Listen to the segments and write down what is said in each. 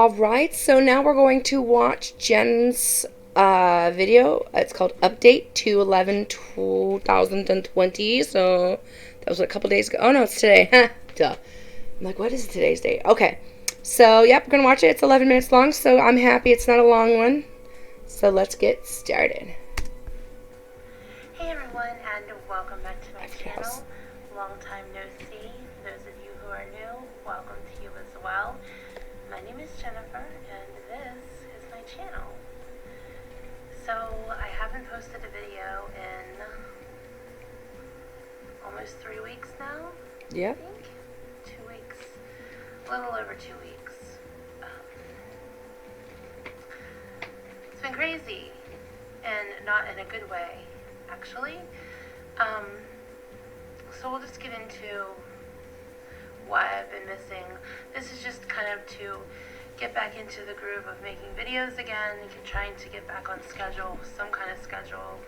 Alright, so now we're going to watch Jen's video. It's called Update to 11/2020. So that was a couple days ago. Oh no, it's today. Duh. I'm like, what is today's date? Okay. So, yep, we're going to watch it. It's 11 minutes long, so I'm happy it's not a long one. So let's get started. Hey everyone, and welcome back to my channel. Long time no see. Those of you who are new, welcome to you as well. My name is Jennifer, and this is my channel. So, I haven't posted a video in almost 3 weeks now. Yeah. I think 2 weeks, a little over 2 weeks. It's been crazy, and not in a good way, actually. So we'll just get into why I've been missing. This is just kind of to get back into the groove of making videos again, and trying to get back on schedule, some kind of schedule.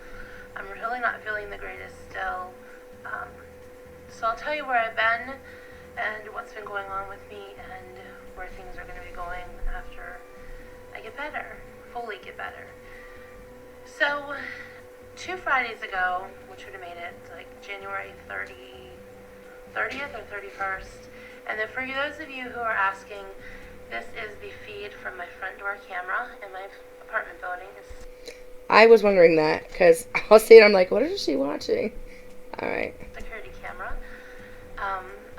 I'm really not feeling the greatest still. So I'll tell you where I've been and what's been going on with me and where things are going to be going after I get better, fully get better. So 2 Fridays ago, which would have made it like January 30th or 31st, and then for those of you who are asking, this is the feed from my front door camera in my apartment building. I was wondering that, because I'll see it, I'm like, what is she watching? Alright. Security camera.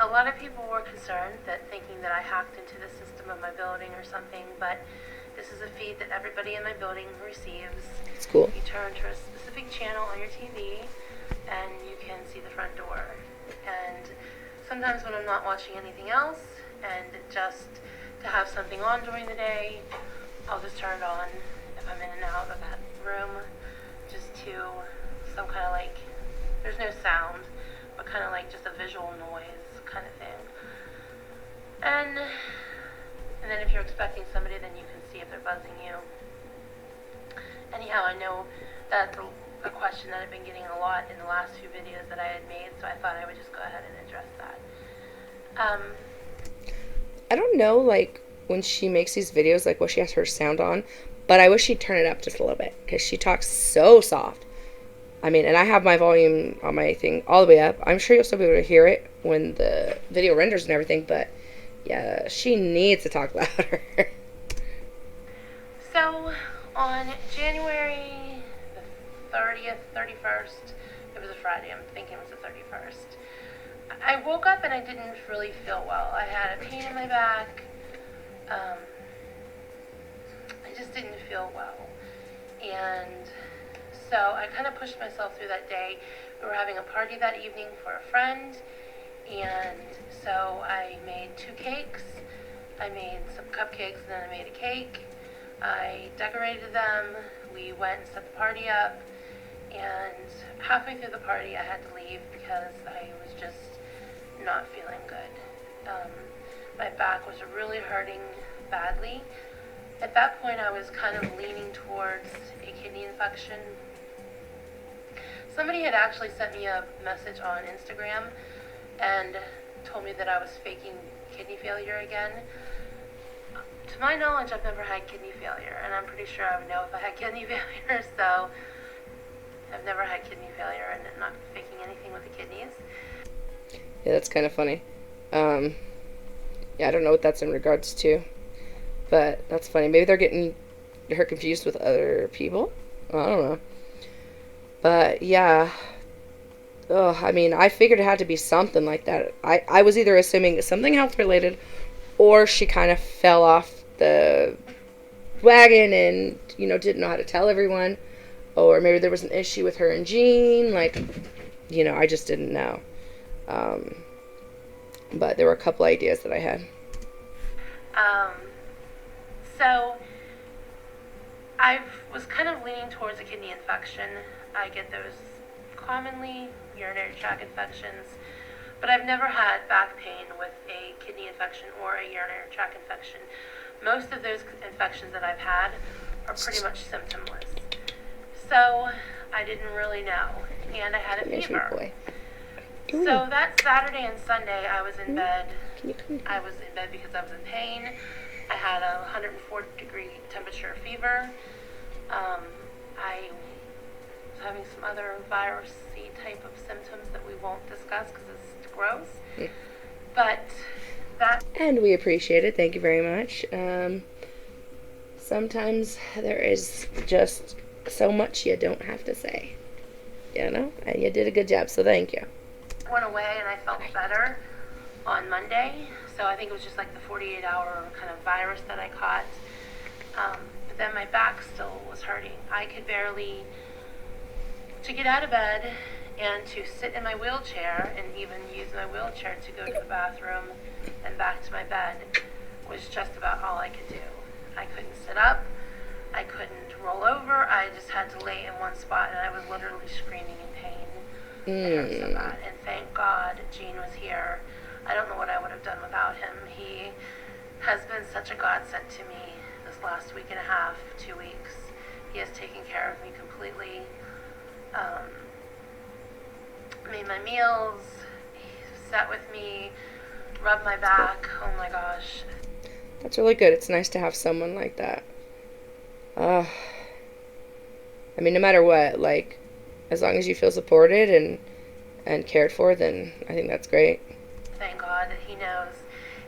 A lot of people were concerned thinking that I hacked into the system of my building or something, but this is a feed that everybody in my building receives. It's cool. You turn to a specific channel on your TV, and you can see the front door. And sometimes when I'm not watching anything else, and just to have something on during the day, I'll just turn it on if I'm in and out of that room, just to some kind of like, there's no sound, but kind of like just a visual noise kind of thing. And then if you're expecting somebody, then you can see if they're buzzing you. Anyhow, I know that's a question that I've been getting a lot in the last few videos that I had made, so I thought I would just go ahead and address that. I don't know, like, when she makes these videos, like, what she has her sound on, but I wish she'd turn it up just a little bit, because she talks so soft. I mean, and I have my volume on my thing all the way up. I'm sure you'll still be able to hear it when the video renders and everything, but yeah, she needs to talk louder. So, on January the 30th, 31st, it was a Friday, I'm thinking it was the 31st, I woke up and I didn't really feel well. I had a pain in my back. I just didn't feel well. And so I kind of pushed myself through that day. We were having a party that evening for a friend, and so I made 2 cakes. I made some cupcakes, and then I made a cake. I decorated them. We went and set the party up, and halfway through the party I had to leave because I was just not feeling good. My back was really hurting badly. At that point I was kind of leaning towards a kidney infection. Somebody had actually sent me a message on Instagram and told me that I was faking kidney failure again. To my knowledge, I've never had kidney failure, and I'm pretty sure I would know if I had kidney failure, so I've never had kidney failure and I'm not faking anything with the kidneys. Yeah, that's kind of funny. Yeah, I don't know what that's in regards to, but that's funny. Maybe they're getting her confused with other people. I don't know. But yeah, I mean, I figured it had to be something like that. I was either assuming something health related, or she kind of fell off the wagon and, you know, didn't know how to tell everyone, or maybe there was an issue with her and Jean. Like, you know, I just didn't know. But there were a couple ideas that I had. So I was kind of leaning towards a kidney infection. I get those commonly, urinary tract infections, but I've never had back pain with a kidney infection or a urinary tract infection. Most of those infections that I've had are pretty much symptomless. So I didn't really know, and I had a fever. So that Saturday and Sunday I was in bed. I was in bed because I was in pain. I had a 104-degree temperature fever. I was having some other virus-y type of symptoms that we won't discuss because it's gross. Mm. But that... And we appreciate it. Thank you very much. Sometimes there is just so much you don't have to say. You know? And you did a good job, so thank you. Went away and I felt better on Monday. So I think it was just like the 48-hour kind of virus that I caught. But then my back still was hurting. I could barely, to get out of bed and to sit in my wheelchair and even use my wheelchair to go to the bathroom and back to my bed was just about all I could do. I couldn't sit up. I couldn't roll over. I just had to lay in one spot, and I was literally screaming in pain. It hurt so bad. And thank God Gene was here. I don't know what I would have done without him. He has been such a godsend to me this last week and a half, 2 weeks. He has taken care of me completely. Made my meals. He sat with me, rubbed my back. Oh my gosh. That's really good. It's nice to have someone like that. I mean, no matter what, like, as long as you feel supported and cared for, then I think that's great. Thank God that he knows.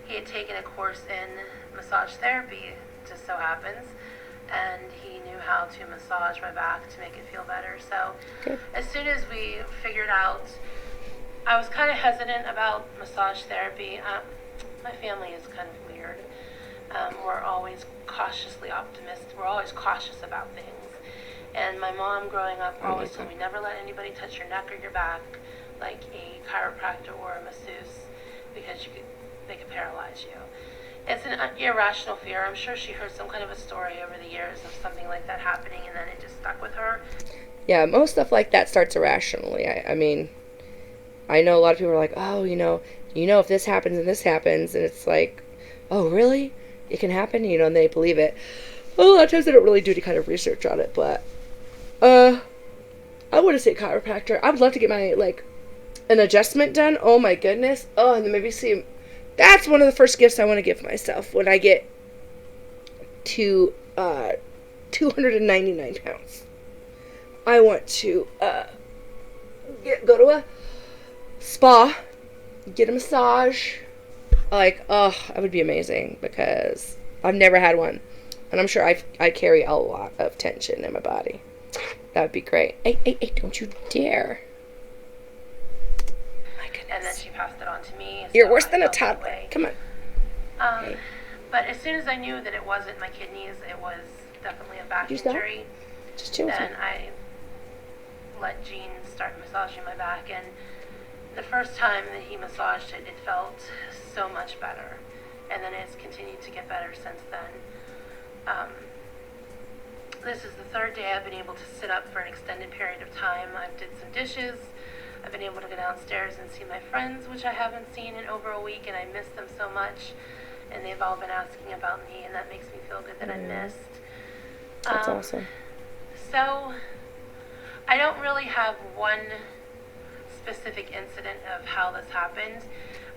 He had taken a course in massage therapy, just so happens, and he knew how to massage my back to make it feel better. So Good. As soon as we figured out, I was kind of hesitant about massage therapy. My family is kind of weird. We're always cautiously optimistic. We're always cautious about things. And my mom growing up always told me never let anybody touch your neck or your back like a chiropractor or a masseuse because they could paralyze you. It's an irrational fear. I'm sure she heard some kind of a story over the years of something like that happening and then it just stuck with her. Yeah, most stuff like that starts irrationally. I mean, I know a lot of people are like, oh, if this happens and this happens, and it's like, oh, really? It can happen? And they believe it. Well, a lot of times they don't really do any kind of research on it, but, I wouldn't say chiropractor. I would love to get my, an adjustment done. Oh, my goodness. Oh, and then maybe see, that's one of the first gifts I want to give myself when I get to, 299 pounds. I want to, go to a spa, get a massage. That would be amazing because I've never had one. And I'm sure I carry a lot of tension in my body. That would be great. Hey, don't you dare. My goodness. And then she passed it on to me. You're so worse I than a felt that toddler. way. Come on. Okay. But as soon as I knew that it wasn't my kidneys, it was definitely a back injury. Just chill with Then me. I let Gene start massaging my back, and the first time that he massaged it, it felt so much better. And then it's continued to get better since then. This is the third day I've been able to sit up for an extended period of time. I've did some dishes. I've been able to go downstairs and see my friends, which I haven't seen in over a week, and I miss them so much. And they've all been asking about me, and that makes me feel good that I missed. That's awesome. So, I don't really have one specific incident of how this happened.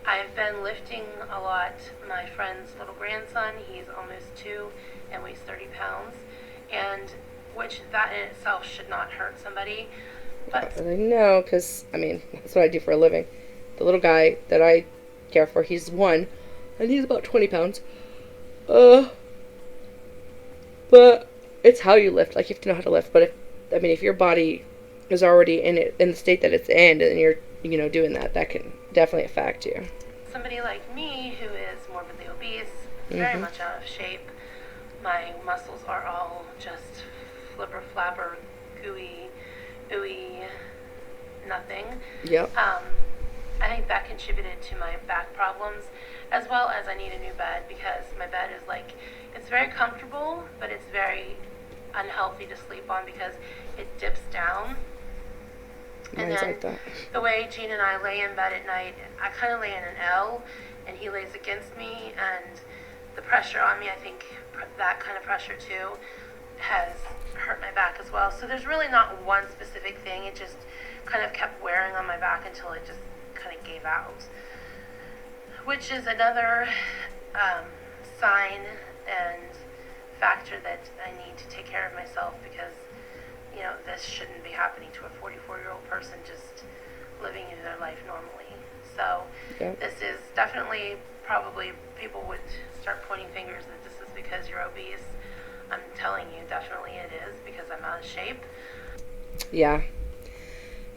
I've been lifting a lot. My friend's little grandson, he's almost 2 and weighs 30 pounds, and which that in itself should not hurt somebody. But I know, because, that's what I do for a living. The little guy that I care for, he's 1, and he's about 20 pounds. But it's how you lift. You have to know how to lift. But if your body is already in the state that it's in, and you're, doing that can definitely affect you. somebody like me who is morbidly obese, very much out of shape, my muscles are all just flipper flapper, gooey, ooey, nothing. Yep. I think that contributed to my back problems, as well as I need a new bed because my bed is it's very comfortable, but it's very unhealthy to sleep on because it dips down. And Mine's then like that. the way Gene and I lay in bed at night, I kind of lay in an L, and he lays against me, and the pressure on me, I think that kind of pressure too, has hurt my back as well. So there's really not one specific thing. It just kind of kept wearing on my back until it just kind of gave out. Which is another sign and factor that I need to take care of myself because, this shouldn't be happening to a 44-year-old person just living in their life normally. So Yeah. this is definitely, probably people would start pointing fingers that this is because you're obese. I'm telling you, definitely it is because I'm out of shape. Yeah.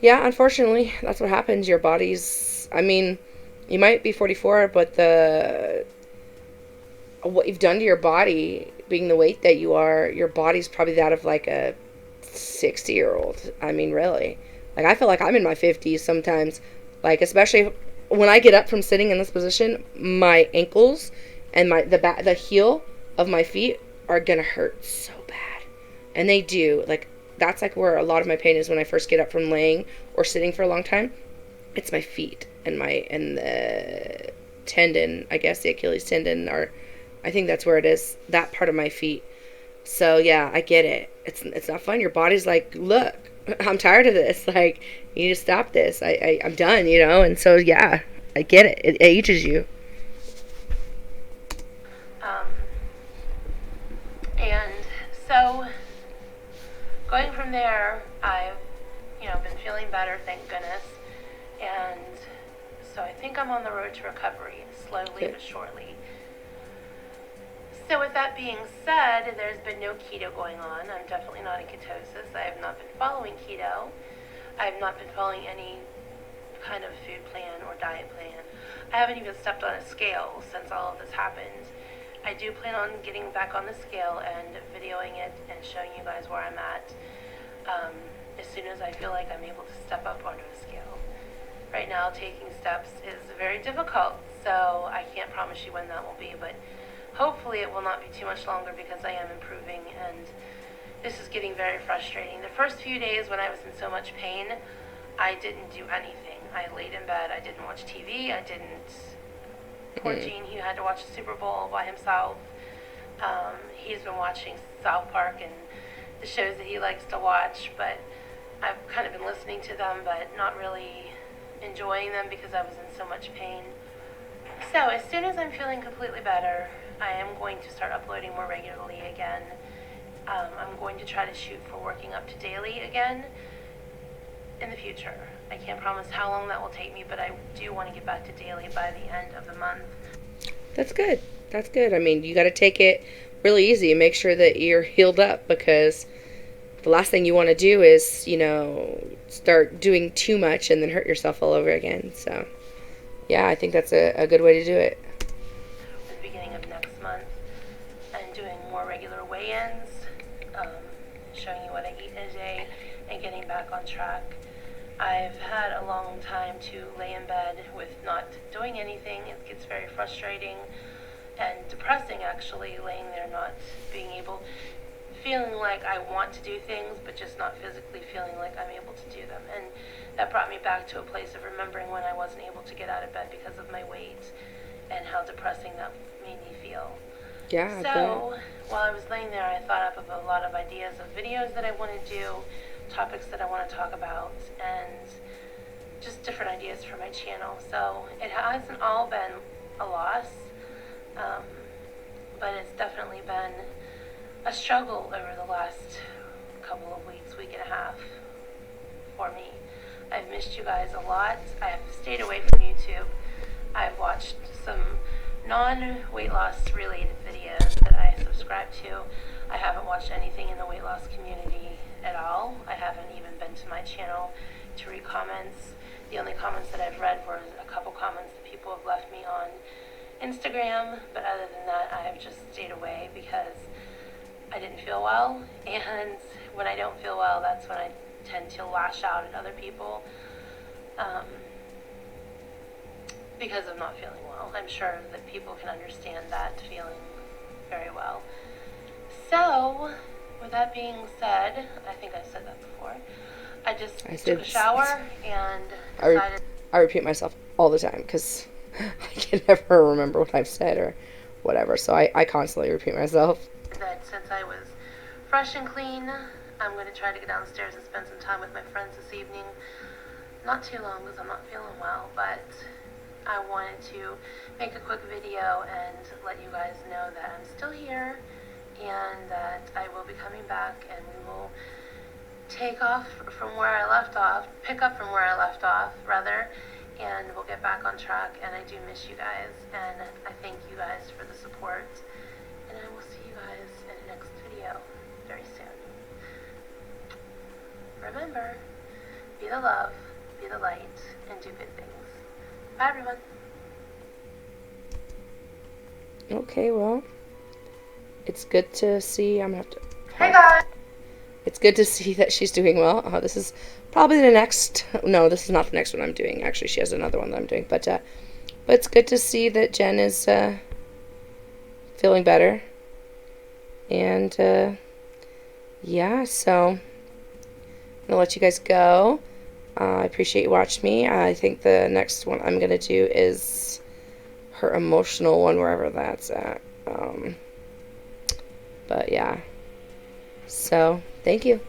Yeah, unfortunately, that's what happens. Your body's, I mean, you might be 44, but what you've done to your body, being the weight that you are, your body's probably that of like a 60-year-old. I mean, really. Like, I feel like I'm in my 50s sometimes. Like, especially when I get up from sitting in this position, my ankles and the heel of my feet are gonna hurt so bad. And they do. Like, that's like where a lot of my pain is when I first get up from laying or sitting for a long time. It's my feet and the tendon, I guess the Achilles tendon, or I think that's where it is, that part of my feet. So yeah, I get it. It's not fun. Your body's like, look, I'm tired of this. Like, you need to stop this. I'm done, And so yeah, I get it. It ages you. Um, and so going from there, I've been feeling better, thank goodness. And so I think I'm on the road to recovery, slowly Good. but surely. So with that being said, there's been no keto going on. I'm definitely not in ketosis. I have not been following keto. I have not been following any kind of food plan or diet plan. I haven't even stepped on a scale since all of this happened. I do plan on getting back on the scale and videoing it and showing you guys where I'm at as soon as I feel like I'm able to step up onto a scale. Right now, taking steps is very difficult, so I can't promise you when that will be, but hopefully it will not be too much longer because I am improving, and this is getting very frustrating. The first few days when I was in so much pain, I didn't do anything. I laid in bed. I didn't watch TV. I didn't. Poor Gene, he had to watch the Super Bowl by himself. He's been watching South Park and the shows that he likes to watch, but I've kind of been listening to them, but not really enjoying them because I was in so much pain. So as soon as I'm feeling completely better, I am going to start uploading more regularly again. I'm going to try to shoot for working up to daily again in the future. I can't promise how long that will take me, but I do want to get back to daily by the end of the month. That's good. That's good. I mean, you got to take it really easy and make sure that you're healed up, because the last thing you want to do is, start doing too much and then hurt yourself all over again. So, yeah, I think that's a good way to do it. At the beginning of next month, and doing more regular weigh-ins, showing you what I eat in a day, and getting back on track. I've had a long time to lay in bed with not doing anything. It gets very frustrating and depressing, actually, laying there not being able, feeling like I want to do things, but just not physically feeling like I'm able to do them. And that brought me back to a place of remembering when I wasn't able to get out of bed because of my weight and how depressing that made me feel. Yeah. So while I was laying there, I thought up of a lot of ideas of videos that I want to do, topics that I want to talk about, and just different ideas for my channel. So it hasn't all been a loss, but it's definitely been a struggle over the last couple of weeks, week and a half for me. I've missed you guys a lot. I have stayed away from YouTube. I've watched some non-weight loss related videos that I subscribe to. I haven't watched anything in the weight loss community at all. I haven't even been to my channel to read comments. The only comments that I've read were a couple comments that people have left me on Instagram, but other than that, I have just stayed away because I didn't feel well, and when I don't feel well, that's when I tend to lash out at other people because of not feeling well. I'm sure that people can understand that feeling very well. So, with that being said, I think I said that before, I took a shower and decided... I repeat myself all the time because I can never remember what I've said or whatever, so I constantly repeat myself. That since I was fresh and clean, I'm going to try to go downstairs and spend some time with my friends this evening. Not too long because I'm not feeling well, but I wanted to make a quick video and let you guys know that I'm still here and that I will be coming back, and we will take off from where I left off, pick up from where I left off, rather, and we'll get back on track. And I do miss you guys, and I thank you guys for the support, and I will see you guys in the next video very soon. Remember, be the love, be the light, and do good things. Bye, everyone. Okay, well, it's good to see. I'm gonna have to. Hey, guys. It's good to see that she's doing well. This is probably the next. No, this is not the next one I'm doing. Actually, she has another one that I'm doing. But it's good to see that Jen is feeling better. And yeah, so I'm gonna let you guys go. I appreciate you watching me. I think the next one I'm gonna do is her emotional one, wherever that's at. But yeah. So, thank you.